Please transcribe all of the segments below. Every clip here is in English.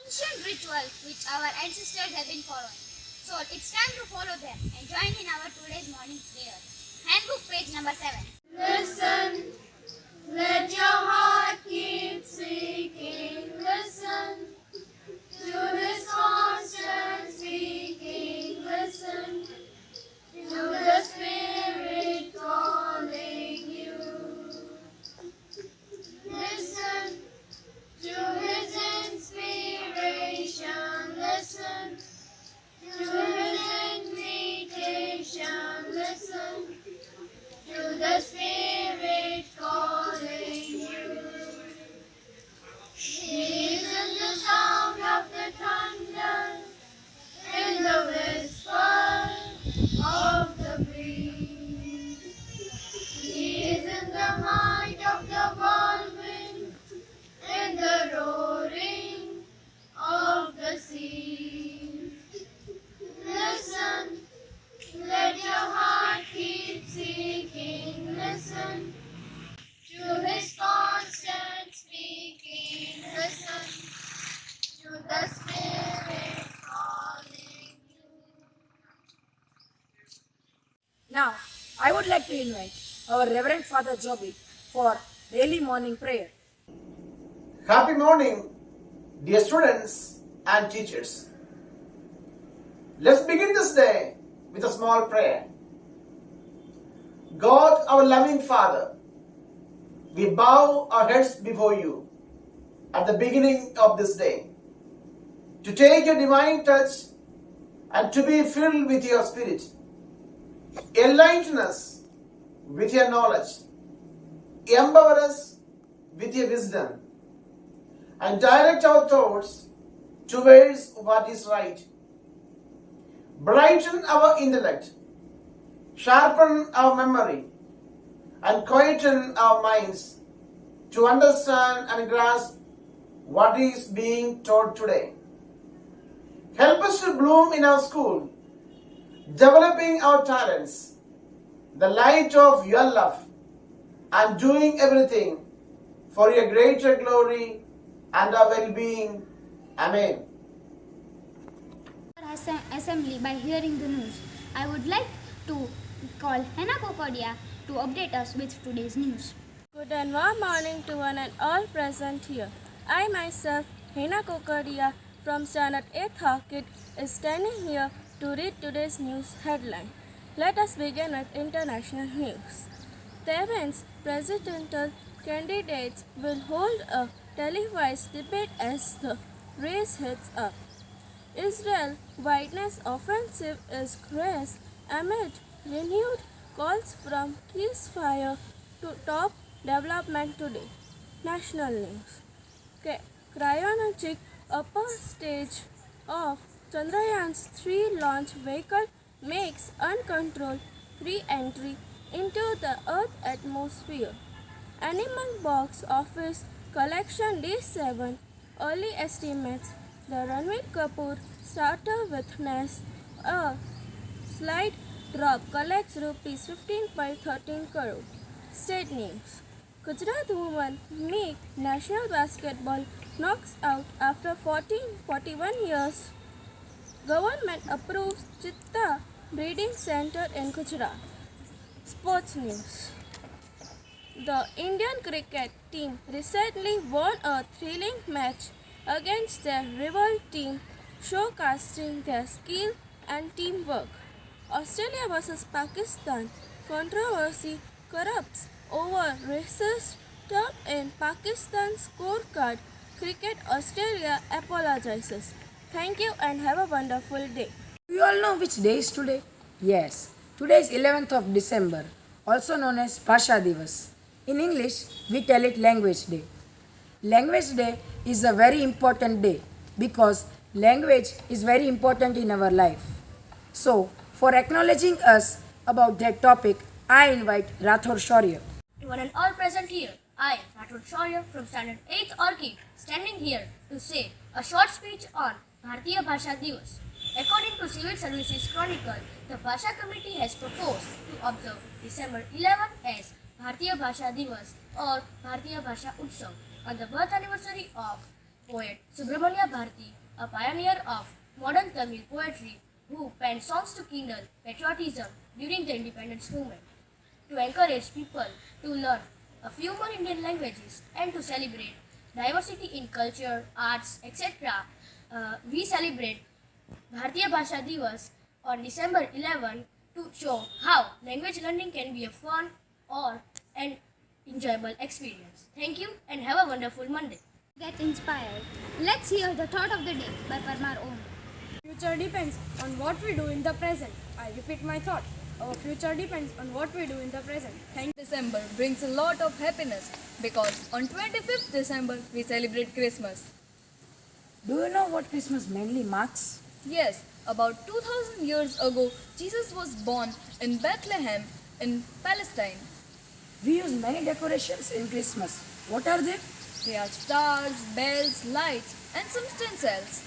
Ancient rituals which our ancestors have been following. So it's time to follow them and join in our today's morning prayer. Handbook page number 7. Listen, let your heart keep seeking. Listen to His constant speaking. Listen to the Spirit calling you. Listen to His inspiration. Listen to His invitation. Listen to the Spirit calling you. He is in the sound of the thunder, in the whisper of the breeze. He is in the might of the whirlwind, in the roaring of the sea. Listen, let your heart keep seeking. Listen to His constant speaking. Listen to the Spirit calling you. Now, I would like to invite our Reverend Father Joby for daily morning prayer. Happy morning, dear students and teachers. Let's begin this day with a small prayer. God, our loving Father, we bow our heads before you at the beginning of this day to take your divine touch and to be filled with your Spirit. Enlighten us with your knowledge, empower us with your wisdom, and direct our thoughts towards what is right. Brighten our intellect, sharpen our memory, and quieten our minds to understand and grasp what is being taught today. Help us to bloom in our school, developing our talents, the light of your love, and doing everything for your greater glory and our well-being. Amen. Assembly by hearing the news. I would like to call Hannah Kokodia to update us with today's news. Good and warm morning to one and all present here. I myself, Hina Kokodia from Standard 8th Orchid, is standing here to read today's news headline. Let us begin with international news. Thailand's presidential candidates will hold a televised debate as the race heats up. Israel's wilderness offensive is crashed amid renewed calls from ceasefire to top development today. National news. Cryogenic upper stage of Chandrayaan's 3 launch vehicle makes uncontrolled re-entry into the Earth's atmosphere. Animal box office collection D7 early estimates the Ranveer Kapoor starter witness a slight drop collects rupees 15.13 crore. State news. Gujarat women make national basketball knocks out after 41 years. Government approves Chitta breeding center in Gujarat. Sports news. The Indian cricket team recently won a thrilling match against their rival team, showcasing their skill and teamwork. Australia vs Pakistan controversy corrupts over racist term in Pakistan's scorecard. Cricket Australia apologizes. Thank you and have a wonderful day. You all know which day is today? Yes, today is 11th of December, also known as MA.SHA Divas. In English, we tell it Language Day. Language Day is a very important day because language is very important in our life. So, for acknowledging us about that topic, I invite Rathor Shaurya. To one and all present here, I, Rathor Shaurya from Standard 8th Orchid, standing here to say a short speech on Bharatiya Bhasha Divas. According to Civil Services Chronicle, the Bhasha Committee has proposed to observe December 11 as Bharatiya Bhasha Divas or Bharatiya Bhasha Utsav on the birth anniversary of poet Subramanya Bharati, a pioneer of modern Tamil poetry who penned songs to kindle patriotism during the independence movement. To encourage people to learn a few more Indian languages and to celebrate diversity in culture, arts, etc., we celebrate Bharatiya Bhasha Divas on December 11 to show how language learning can be a fun or an enjoyable experience. Thank you and have a wonderful Monday. Get inspired. Let's hear the thought of the day by Parmar Om. Future depends on what we do in the present. I repeat my thought. Our future depends on what we do in the present. Thank you. December brings a lot of happiness because on 25th December we celebrate Christmas. Do you know what Christmas mainly marks? Yes, about 2000 years ago Jesus was born in Bethlehem in Palestine. We use many decorations in Christmas. What are they? There are stars, bells, lights and some stencils.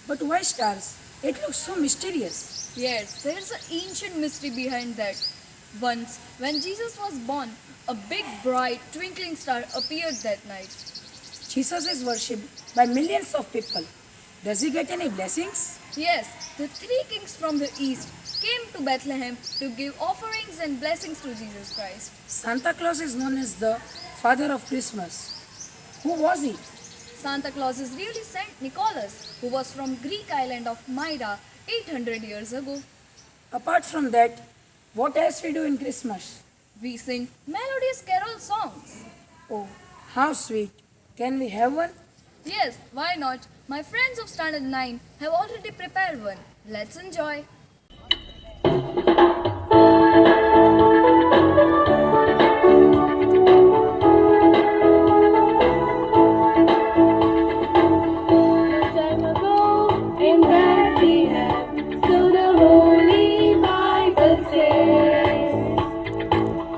But why stars? It looks so mysterious. Yes, there's an ancient mystery behind that. Once, when Jesus was born, a big bright twinkling star appeared that night. Jesus is worshipped by millions of people. Does he get any blessings? Yes, the three kings from the east came to Bethlehem to give offerings and blessings to Jesus Christ. Santa Claus is known as the father of Christmas. Who was he? Santa Claus is really Saint Nicholas, who was from Greek island of Myra 800 years ago. Apart from that, what else we do in Christmas? We sing melodious carol songs. Oh, how sweet. Can we have one? Yes, why not? My friends of Standard 9 have already prepared one. Let's enjoy. Time ago in Bethlehem, so the Holy Bible says,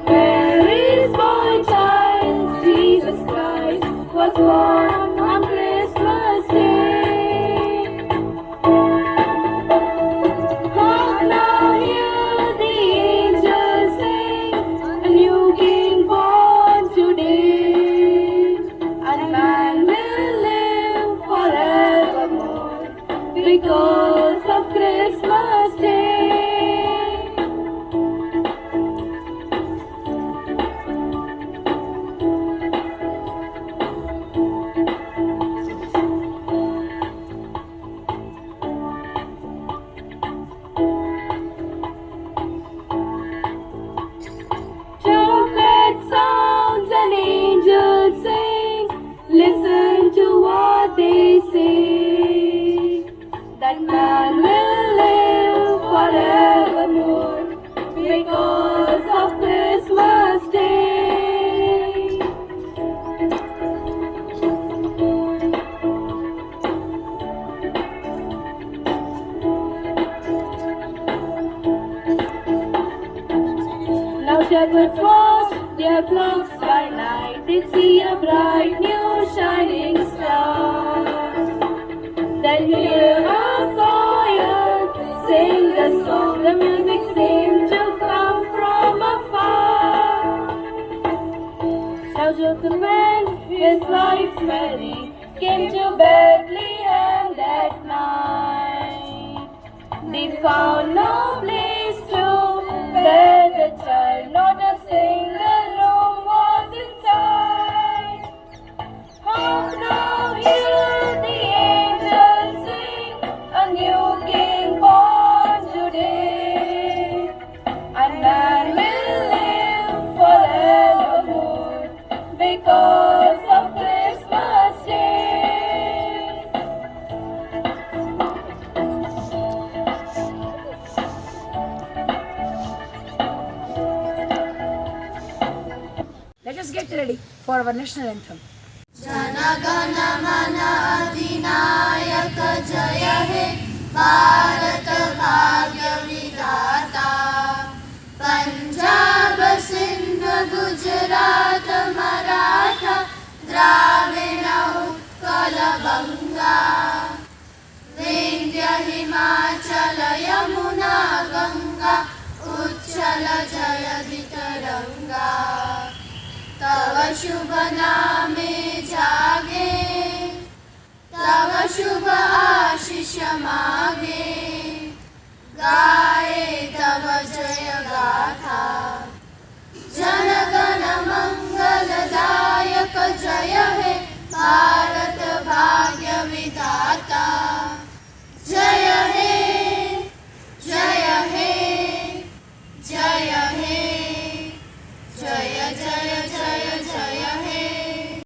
where is my child? Jesus Christ was born on Christmas Day. Hark now, hear the angels sing, a new King born today, and man will live forevermore because of Christmas Day. Trumpet sounds and angels sing. Listen to what they say. That man will live forevermore because of Christmas Day. Now shepherds watch their flocks by night. They see a bright new shining star. Then hear a choir sing the song. The music seems to come from afar. Now Joseph and his wife Mary came to Bethlehem that night. They found no place to bear the child, not a single room was inside. Hark now, hear the angels sing, a new King born today, and man will live forevermore because of Christmas Day. Let us get ready for our national anthem. Punjab Sindh Gujarat Maratha द्राविण Utkal बंगा विंध्य हिमाचल यमुना गंगा उच्छल जयति तरंगा तव शुभ नामे जागे मागे गाये तव जय गाथा जनगण मंगलदायक जय हे भारत